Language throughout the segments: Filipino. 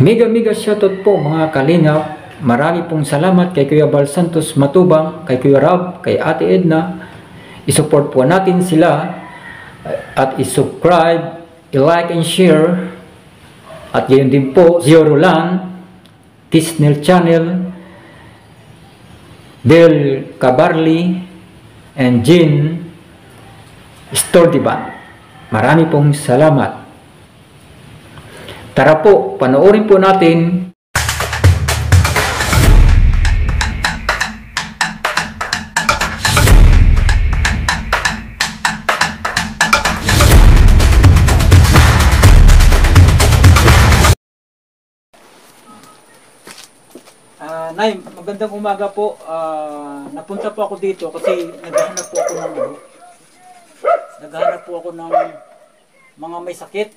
Mega shoutout po mga kalingap. Marami pong salamat kay Kuya Bal Santos Matubang, kay Kuya Rab, kay Ate Edna. I-support po natin sila at i-subscribe, i-like and share. At gayon din po, Zio Roland, Tisnel Channel, Del Cabarli, and Jean Stordiban. Marami pong salamat. Tara po, panoorin po natin. Nay, magandang umaga po. Napunta po ako dito kasi naghahanap po ako ng mga may sakit.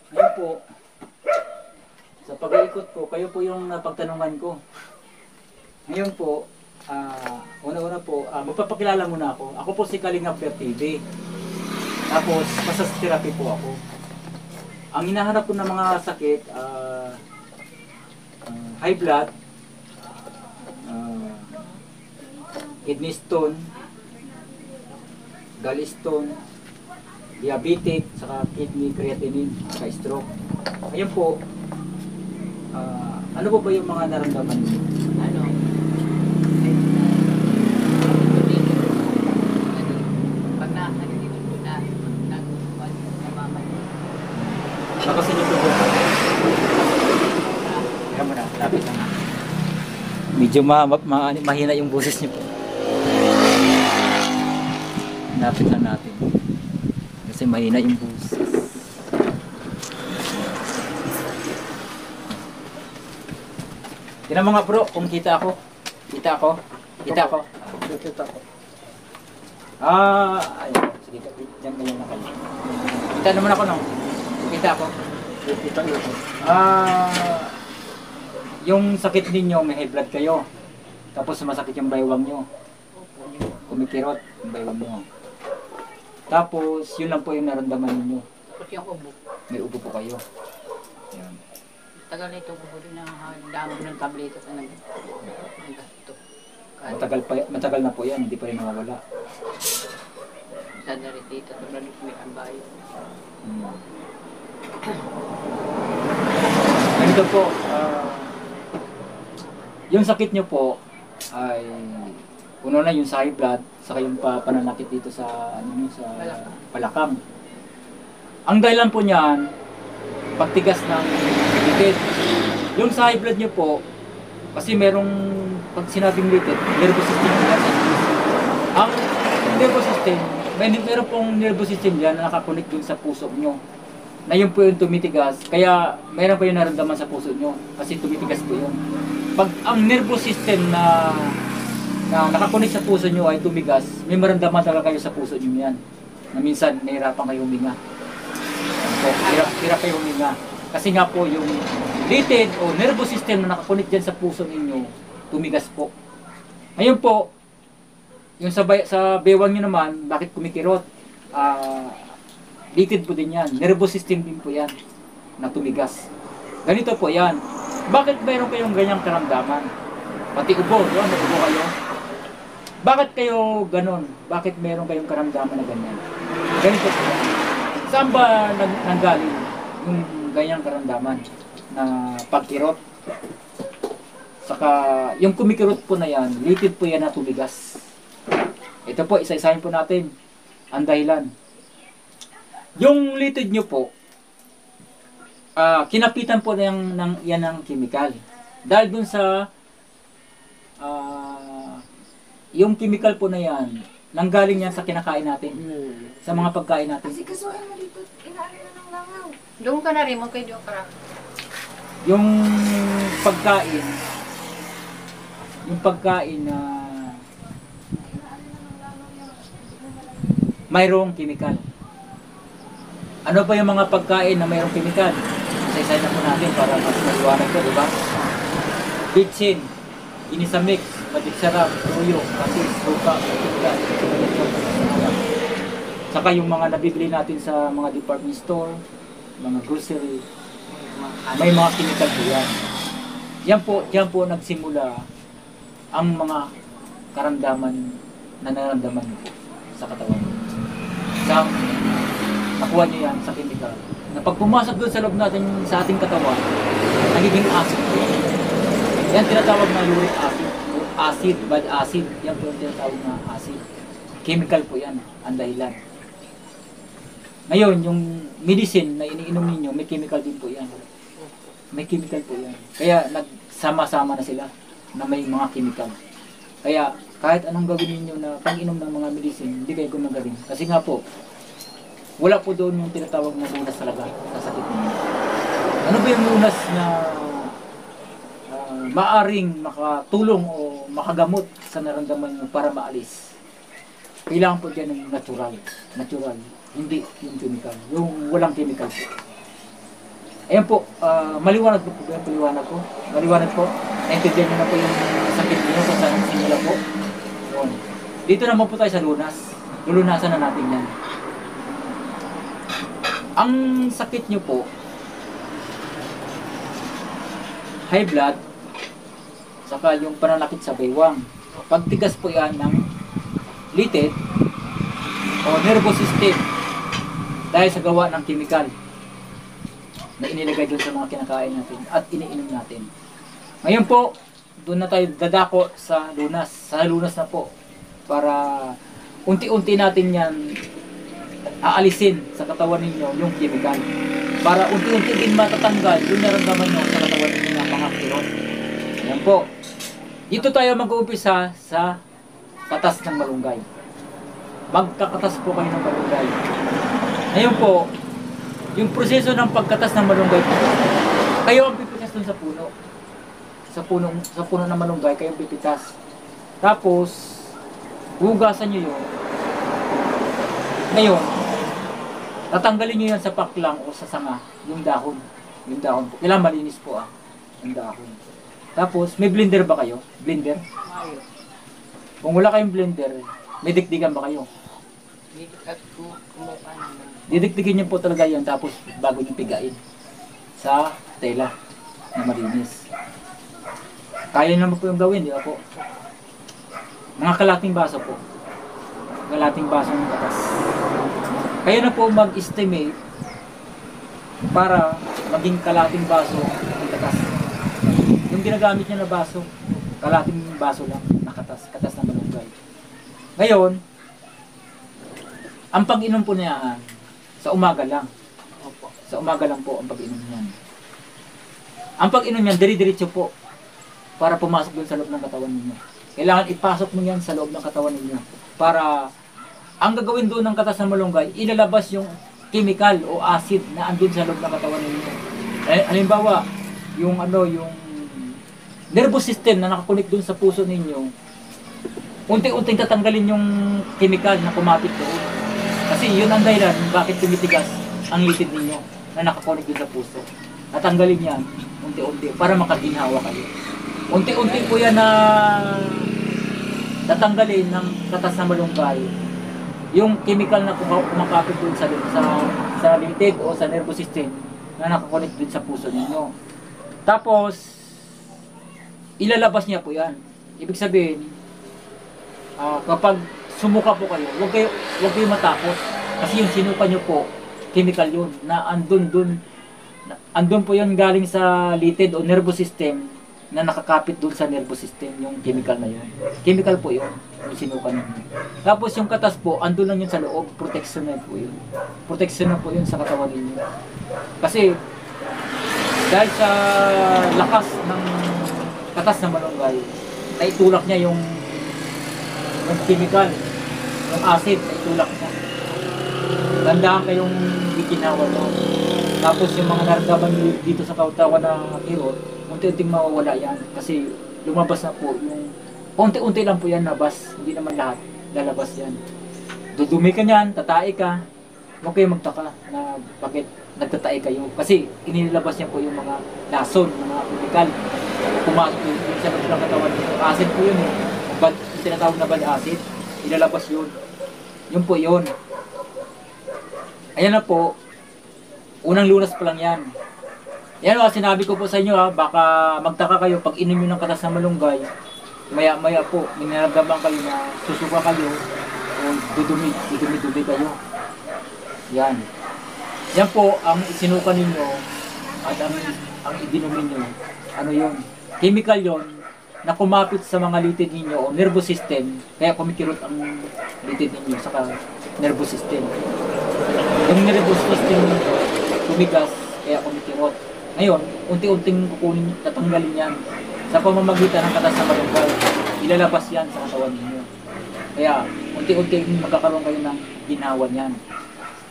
Ngayon po, sa pag-iikot ko, kayo po yung napagtanungan ko. Ngayon po, una-una po, magpapakilala muna ako. Ako po si Kalingap Per TV. Tapos, massage therapy po ako. Ang hinahanap ko ng mga sakit, high blood, kidney stone, gallstone, diabetic, saka kidney creatinine, saka stroke. Ayun po, ano po ba yung mga naramdaman niyo? Pag nandito po na, namamatay. Nakasin niyo po ba? Kaya mo na, lapit na nga. Medyo mahina yung boses niyo po. Lapit na natin. Kasi mahina yung boses. Tingnan mo nga bro, kung kita ako. Kita ako. Ayun. Sige, diyan kayo na kayo. Kita naman ako, no? Kita ako. Kita ko. Yung sakit ninyo, may high blood kayo. Tapos masakit yung baywang nyo. Kumikirot yung baywang nyo. Tapos, yun lang po yung naramdaman ninyo. Tapos yung ubo. May ubo po kayo. Yan. Tagal na ito, ubo din ang damo ng tableta sa nag-gasto. Matagal na po yan, hindi pa rin nawawala. Sa naritita, sobrang may kambayo. Ganito po, yung sakit nyo po ay puno na yung sa high blood, saka yung pananakit dito sa sa balakang. Ang dahilan po niyan, pagtigas ng likid. Yung sa high blood nyo po, kasi merong, pag sinabing likid, nervous system yan. Ang nervous system, meron pong nervous system yan na nakakunik dun sa puso nyo. Na yun po yung tumitigas, kaya meron pa yung naramdaman sa puso nyo, kasi tumitigas po yun. Pag ang nervous system na nakakunik sa puso nyo ay tumigas, may maramdaman talaga kayo sa puso nyo yan. Na minsan, nahirapan kayo huminga. Hirap kayo huminga. Kasi nga po, yung litid o nervous system na nakakunik dyan sa puso ninyo, tumigas po. Ngayon po, yung sa bewang nyo naman, bakit kumikirot? Litid po din yan. Nervous system din po yan na tumigas. Ganito po yan. Bakit mayroon kayong ganyang karamdaman? Pati ubo, yun, may ubo kayo. Bakit kayo ganon? Bakit meron kayong karamdaman na ganyan? Ganito po. Saan ba nanggaling yung ganyang karamdaman na pagkirot? Saka, yung kumikirot po na yan, litid po yan na tumigas. Ito po, isa-isahin po natin ang dahilan. Yung litid nyo po, kinapitan po yan ng chemical. Dahil dun sa yung chemical po na yan, nanggaling yan sa kinakain natin. Sa mga pagkain natin. Kasi kasuhin mo dito, inaari na ng langaw. Doon ka na rin, magkay doon ka rin. Yung pagkain na mayroong chemical. Ano ba yung mga pagkain na mayroong chemical? Isa-isa na po natin para mas maliwanag ko, di ba? Bitsin, inisamix, matik sarap, tuyo, kasis, suka, katika, saka yung mga nabibili natin sa mga department store, mga grocery, may mga chemical po yan. Yan po nagsimula ang mga karamdaman na nararamdaman niyo po sa katawan niyo. Nakuha niyo yan sa chemical. Na pag pumasok doon sa loob natin sa ating katawan, nagiging acid po yan. Yan tinatawag na uric acid, acid, bad acid. Yan po yung tinatawag na acid. Chemical po yan, ang dahilan. Ngayon, yung medicine na iniinom ninyo, may chemical din po yan. May chemical po yan. Kaya nagsama-sama na sila na may mga chemical. Kaya kahit anong gawin ninyo na pang-inom ng mga medicine, hindi kayo gumagaling. Kasi nga po, wala po doon yung tinatawag na lunas talaga sa sakit ninyo. Ano ba yung lunas na maaring makatulong o makagamot sa naramdaman nyo para maalis? Kailangan po dyan ng natural. Natural. Hindi yung chemical. Yung walang chemical po. Ayan po, maliwanag po ba yung paliwanag ko? Maliwanag po. Naintindihan nyo na po yung sakit nyo kung saan simula po. Yun. Dito naman po tayo sa lunas. Lulunasan na natin yan. Ang sakit nyo po, high blood, saka yung pananakit sa baywang. Pagtigas po yan ng litid o nervous system dahil sa gawa ng chemical na inilagay doon sa mga kinakain natin at iniinom natin. Ngayon po, doon na tayo dadako sa lunas. Sa lunas na po para unti-unti natin yan aalisin sa katawan ninyo yung chemical. Para unti-unti din matatanggal yung naramdaman nyo sa katawan ninyo ng mga kirot. Ayan po. Dito tayo mag-uumpisa sa katas ng malunggay. Magkakatas po kayo ng malunggay. Ngayon po, yung proseso ng pagkatas ng malunggay po, kayo ang pipitas dun sa puno. Sa puno ng malunggay, kayo ang pipitas. Tapos, hugasan nyo yun. Ngayon, tatanggalin nyo yan sa paklang o sa sanga, yung dahon. Yung dahon po. Kailangan malinis po yung dahon. Tapos, may blender ba kayo? Blender? Ayos. Kung wala kayong blender, may dikdikan ba kayo? Dito at kumuha naman. Didikdikin nyo po talaga yan tapos bago nyo pigain sa tela na malinis. Kaya naman po yung gawin, di ba po? Mga kalating baso po. Kalating baso ng katas. Kayo na po mag-estimate para maging kalating baso ng katas. Yung ginagamit niya na baso, kalating baso lang na katas na malunggay. Ngayon, ang pag-inom po niya sa umaga lang. Opo. Sa umaga lang po ang pag-inom niyan. Ang pag-inom niyan, dire-diretso po para pumasok doon sa loob ng katawan ninyo. Kailangan ipasok mo yan sa loob ng katawan ninyo para ang gagawin doon ng katas ng malunggay, ilalabas yung chemical o acid na andun sa loob ng katawan ninyo. Halimbawa, yung nervous system na nakakunik doon sa puso ninyo, unti-unting tatanggalin yung chemical na kumapit doon. Kasi yun ang dahilan bakit tumitigas ang litid ninyo na nakakunik doon sa puso. Natanggalin yan unti-unti para makaginhawa kayo. Unti-unti po yan na tatanggalin ng katas na malunggay yung chemical na kumakapit doon sa litid o sa nervous system na nakakunik doon sa puso ninyo. Tapos, ilalabas niya po yan. Ibig sabihin, kapag sumuka po kayo, huwag kayo matakot. Kasi yung sinuka nyo po, chemical yun, na andun po yun galing sa litid o nervous system na nakakapit dun sa nervous system, yung chemical na yun. Chemical po yun, yung sinuka nyo. Tapos yung katas po, andun lang yun sa loob, protection na po yun. Protection na po yun sa katawan ninyo. Kasi, dahil sa lakas ng katas ng malunggay, naitulak niya yung chemical, yung acid, naitulak niya. Tandaan kayong bikinawa doon. Tapos yung mga naramdaman nyo dito sa katawan na kirot, unti-unting mawawala yan. Kasi lumabas na po yung, unti-unti lang po yan labas, hindi naman lahat, lalabas yan. Dudumi ka niyan, tatai ka, huwag kayo magtaka na bakit nagtatai kayo. Kasi inilabas niya po yung mga lason, yung mga chemical. Pumasok yun sa loob ng katawan nyo. Acid po yun eh. Yung tinatawag na bad acid, ilalabas yun. Yun po yun. Ayan na po, unang lunas pa lang yan. Yan o, sinabi ko po sa inyo ha, baka magtaka kayo pag inom nyo ng katas na malunggay, maya-maya po, may nararamdaman kayo na susuka kayo o dudumi kayo. Yan. Yan po ang isinuka ninyo at ang idinumin nyo. Ano yun? Chemical yon na kumapit sa mga litid ninyo o nervous system, kaya kumikirot ang litid ninyo sa nervous system. Yung nervous system ninyo, tumigas, kaya kumikirot. Ngayon, unti-unting kukunin, tatanggalin yan. Sa pamamagitan ng katas na malunggay, ilalabas yan sa katawan ninyo. Kaya, unti-unting magkakaroon kayo ng ginawa niyan.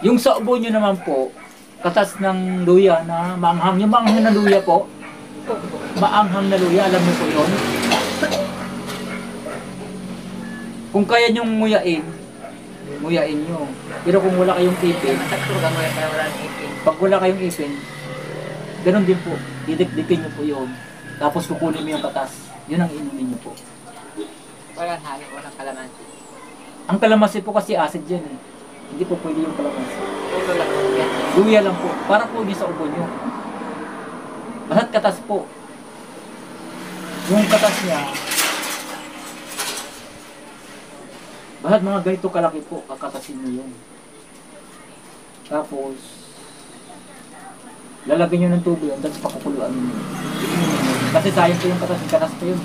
Yung sa ubo nyo naman po, katas ng luya na maanghang. Yung maanghang na luya po, maanghang na luya, alam niyo po yun? Kung kaya nyong nguyain nyo. Pero kung wala kayong ipin, pag wala kayong ipin, ganun din po, didikdikin nyo po yun. Tapos kukunin mo yung katas. Yun ang inumin nyo po. Walang halo, walang kalamansi. Ang kalamansi po kasi acid yan eh. Hindi po pwede yung kalamansi. Ulo lang po yan. Luya lang po. Para po yun sa ubo nyo. Bahat katas po. Yung katas niya, bahat mga ganito kalaki po, kakatasin nyo yun. Tapos, lalagyan nyo ng tubig yun, tapos pakukuluan nyo. Kasi sayang po yung katas po yun.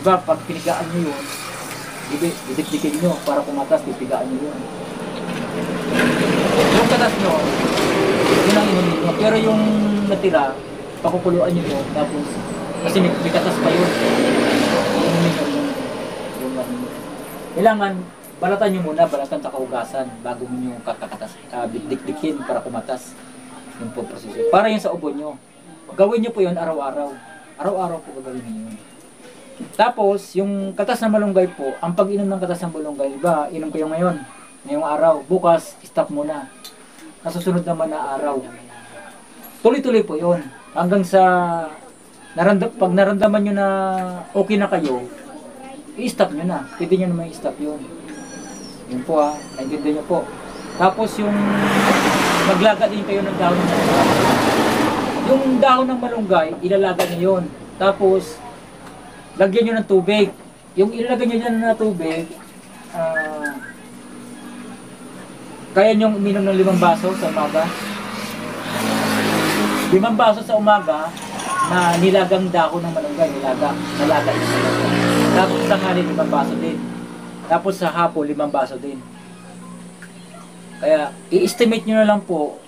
Diba, pag pinigaan nyo yun, didikdikin nyo para kumatas, pipigaan nyo yun. Yung katas nyo, yun ang inumin nyo. Pero yung natira, pakukuluan nyo yun, tapos, kasi may katas pa yun. Inumin nyo yun. Kailangan, balatan nyo muna, balatan sa kahugasan, bago mo nyo kakakatas, dikdikin para kumatas. Yung po proseso. Para yun sa ubo nyo. Gawin nyo po yun araw-araw. Araw-araw po gagawin nyo yun. Tapos, yung katas na malunggay po, ang pag-inom ng katas ng malunggay, iba, inom kayo ngayon, ngayong araw, bukas, stop muna. Nasusunod naman na araw. Tuloy-tuloy po yun. Hanggang sa, pag naramdaman nyo na okay na kayo, i-stop nyo na. Pwede nyo naman i-stop yun. Yun po ha, naintindihan nyo po. Tapos yung, maglaga din kayo ng dahon ng malunggay. Yung dahon ng malunggay, ilalaga nyo yun. Tapos, lagyan nyo ng tubig. Yung ilalagay nyo dyan na tubig, kaya nyo uminom ng 5 baso sa umaga. 5 baso sa umaga na nilagang dahon ng malunggay, nalaga yun. Tapos sa tanghali 5 baso din. Tapos sa hapon 5 baso din. Kaya i-estimate nyo na lang po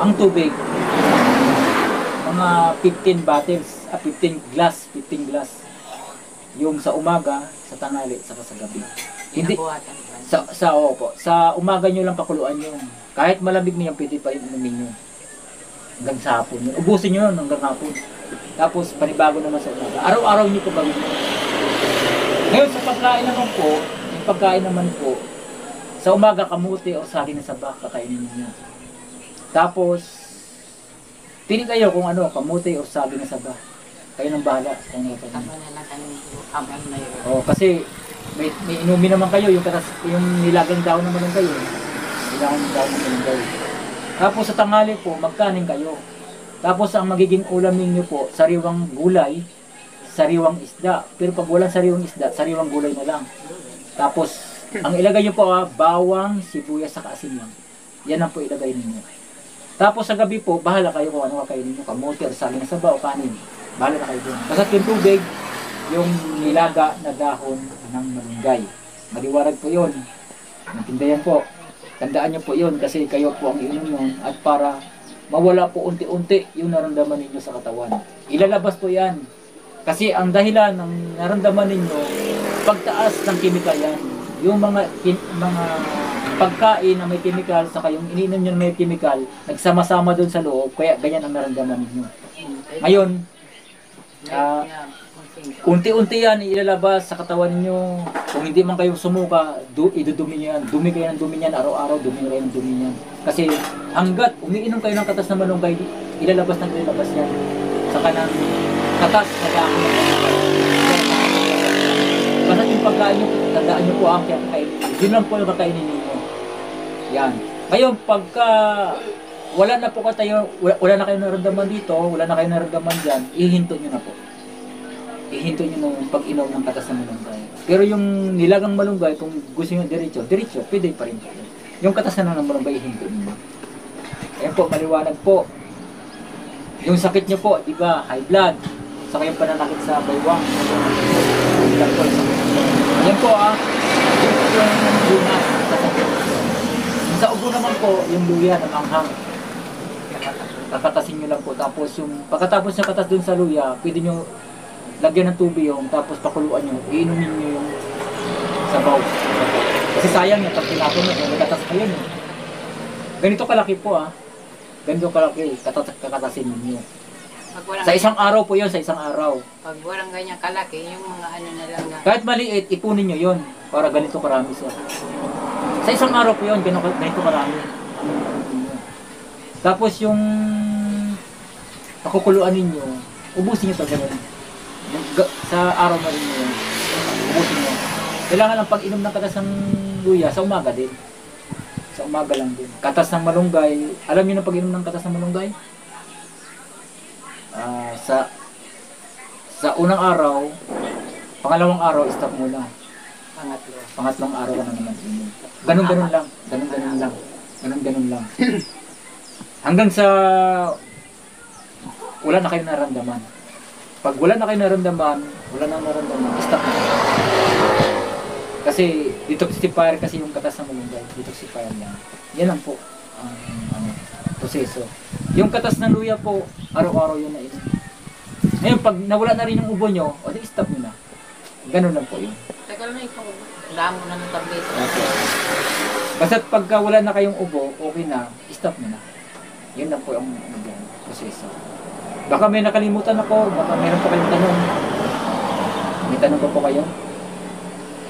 ang tubig, mga 15 bottles, 15 glass yung sa umaga, sa tanghali, saka sa gabi. Hindi sa umaga nyo lang pakuluan yun. Kahit malamig na yan, pwede pa rin inumin nyo hanggang sa hapon yun. Ubusin nyo yun hanggang hapon. Tapos panibago naman sa umaga. Araw-araw nyo po gawin nyo. Ngayon sa pagkain naman po, yung pagkain naman po, sa umaga kamuti o saging na saba, kakainin niyo. Tapos, pili kayo kung ano, kamuti o saging na saba. Kayo nang bahala. Tama na lang kami aman na yun. Oh, kasi may inumin naman kayo yung nilagang daon naman ng kayo. Nilagang daon naman ng kayo. Tapos sa tanghali po, magkanin kayo. Tapos ang magiging ulam ninyo po, sariwang gulay, sariwang isda. Pero pag walang sariwang isda, sariwang gulay na lang. Tapos, ang ilagay nyo po, bawang, sibuyas, saka asin lang. Yan ang po ilagay ninyo. Tapos sa gabi po, bahala kayo kung ano kakainin nyo, kamote, or saging na saba, o kanin. Bahala na kayo doon. Basta yung tubig, yung nilaga na dahon ng malunggay. Maliwarag po yun. Natindayan po. Tandaan nyo po yun kasi kayo po ang inom yun at para mawala po unti-unti yung naramdaman ninyo sa katawan. Ilalabas po yan. Kasi ang dahilan ng naramdaman ninyo, pagtaas ng chemical yan. Yung mga pagkain na may chemical, saka yung ininom nyo na may chemical, nagsama-sama doon sa loob, kaya ganyan ang naramdaman ninyo. Ngayon, unti-unti yan ilalabas sa katawan niyo. Kung hindi man kayo sumuka, idudumi niyo yan. Dumi kayo ng dumi niyan, araw-araw dumi kayo ng dumi niyan. Kasi hanggat umiinom kayo ng katas na malunggay, ilalabas yan. Sa kanang katas na dahon ng malunggay. Basta yung pagkain niyo, tandaan niyo po ang kakainin. Yun lang po yung kakainin ninyo. Yan. Ngayon, pagka wala na po tayo, wala na kayong naramdaman dito, wala na kayong naramdaman dyan, ihinto nyo na po. Ihinto nyo na yung pag-inom ng katas ng malunggay. Pero yung nilagang malunggay, kung gusto nyo diretso, pwede pa rin po. Yung katas na ng malunggay, ihinto nyo. Ayan po, maliwanag po. Yung sakit nyo po, di ba, high blood, saka yung pananakit sa baywang. Ayan po yung lunas. Sa ubo naman po, yung luya ng anghang. Kakatasin nyo lang po. Tapos yung, pagkatapos ng katas dun sa luya, pwede nyo lagyan ng tubig yung, tapos pakuluan nyo, iinumin nyo yung sabaw. Kasi sayang yung pag tinapon nyo, may katas pa yun. Ganito kalaki po Ganito kalaki, kakatasin nyo. Sa isang araw po yun, sa isang araw. Pag walang ganyan kalaki, yung mga ano na lang na. Kahit maliit, ipunin nyo yun para ganito karami siya. Sa isang araw po yun, ganito karami. Tapos yung pakukuluan ninyo, ubusin nyo sa ganun. Sa araw na rin nyo, ubusin nyo. Kailangan ang pag-inom ng katas ng luya sa umaga din. Sa umaga lang din. Katas ng malunggay, alam nyo na pag-inom ng katas ng malunggay? Sa unang araw, pangalawang araw, stop muna. Pangatlong araw ka na naman inom. Ganun-ganun lang. Ganun-ganun lang. Hanggang sa wala na kayong naramdaman. Pag wala na kayong naramdaman, stop na. Kasi detoxifier kasi yung katas ng malunggay. Detoxifier yan. Yan lang po ang proseso. Yung katas ng luya po, araw-araw yun na inom. Ngayon, pag nawala na rin yung ubo nyo, o di stop nyo na. Ganun lang po yun. Tagal na ikaw, damo na ng tableta. Okay. Basta pagka wala na kayong ubo, okay na, stop nyo na. Yun lang po ang proseso. Baka may nakalimutan ako, baka meron pa kayong tanong. May tanong pa po kayo?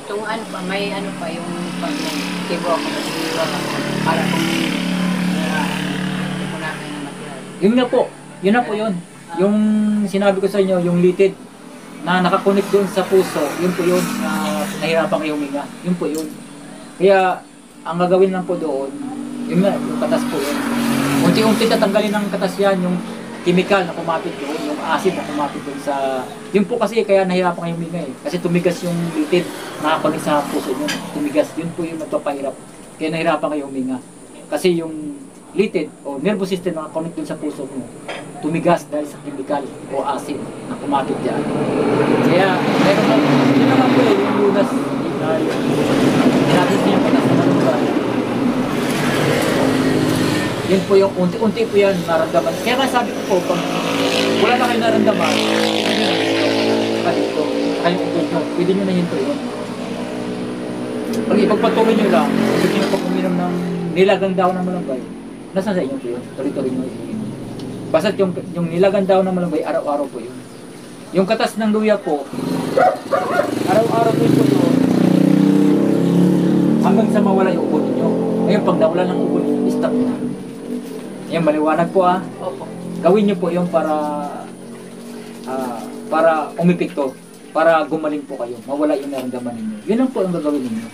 Itong ano pa, may ano pa, yung pag-tibo ako, mag-iwa ako, para kung ko na kayo na material. Yun nga po, yun na po yun. Yung sinabi ko sa inyo, yung litid na nakakonect doon sa puso, yun po yun, na nahirapan kayo huminga. Yun po yun. Kaya, ang gagawin lang po doon, yun nga, yung katas po yun. Unti-unti tatanggalin ng katas yan, yung chemical na kumapit doon, yung acid na kumapit doon sa... Yun po kasi kaya nahirapan kayo huminga eh. Kasi tumigas yung litid, nakakonect sa puso nyo. Tumigas, yun po yung nagpapahirap. Kaya nahirapan kayo huminga. Kasi yung litid o nervous system na nakakonect doon sa puso mo, tumigas dahil sa chemical o acid na kumapit dyan. Kaya, meron na, yun naman po yung lunas na natin niya katas na malunggay. Yun po yung unti-unti po yan naramdaman. Kaya nga sabi ko po, pag wala na kayo naramdaman, kayong utot nyo, pwede nyo na hinto yun. Pag ipagpatuloy nyo lang, pwede nyo pa puminom ng nilagang daw ng malunggay, nasa sa inyo po yun, tuloy-tuloy nyo yun. Basta't yung nilagang daw ng malunggay, araw-araw po yun. Yung katas ng luya po, araw-araw po yun hanggang sa mawala yung ubo ninyo. Ngayon, pag nawala ng ubo ninyo, stop na. Yan, maliwanag po Opo. Gawin nyo po yung para umipikto, para gumaling po kayo, mawala yung naramdaman ninyo. Yun lang po ang gagawin ninyo.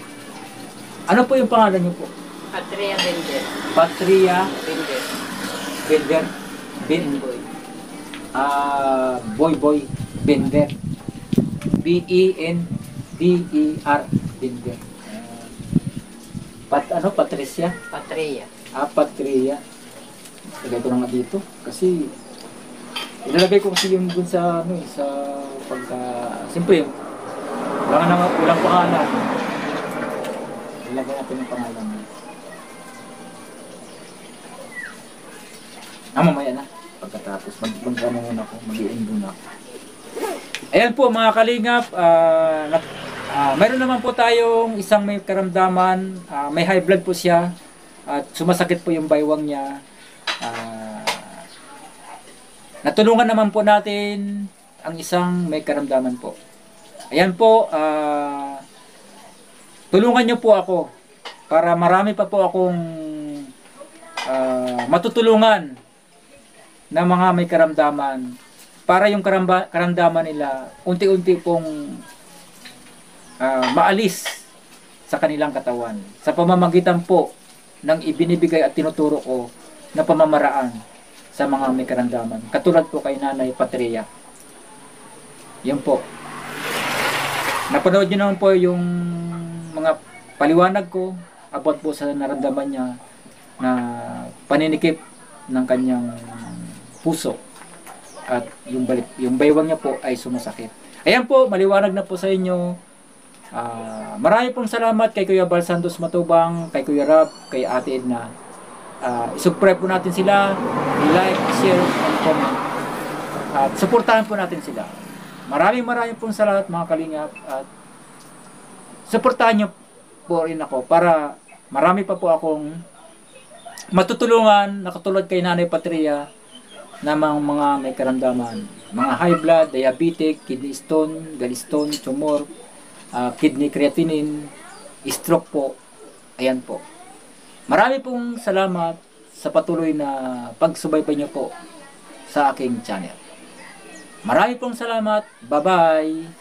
Ano po yung pangalan nyo po? Patria Bender. Patria Bender. Bender. Benboy. Boy Bender. B-E-N-D-E-R Bender. Patricia? Patria. Patria. Lagay ko na nga dito kasi ilalagay ko kasi yung dun sa sa pagka siyempre walang pangalan. Ilagay natin yung pangalan niya. Mamaya na pagkatapos mag-ano muna ako, mag-i-end muna ako. Ayan po mga kalingap, mayroon naman po tayong isang may karamdaman, may high blood po siya at sumasakit po yung baywang niya. Natulungan naman po natin ang isang may karamdaman po. Ayan po, tulungan nyo po ako para marami pa po akong matutulungan na mga may karamdaman para yung karamdaman nila unti-unti pong maalis sa kanilang katawan sa pamamagitan po ng ibinibigay at tinuturo ko na pamamaraan sa mga may karamdaman. Katulad po kay Nanay Patria. Yan po. Napanood niyo naman po yung mga paliwanag ko about po sa naramdaman niya na paninikip ng kanyang puso at yung baywang niya po ay sumasakit. Ayan po, maliwanag na po sa inyo. Marami pong salamat kay Kuya Bal Santos Matubang, kay Kuya Rab, kay Ate Edna. Isubscribe po natin sila, i-like, share, and comment. At suportahan po natin sila. Maraming pong salamat mga kalingap, at suportahan nyo po rin ako para marami pa po akong matutulungan na katulad kay Nanay Patria na mga may karamdaman. Mga high blood, diabetic, kidney stone, gallstone, tumor, kidney creatinine, stroke po. Ayan po. Marami pong salamat sa patuloy na pagsubaybay nyo po sa aking channel. Marami pong salamat. Bye-bye!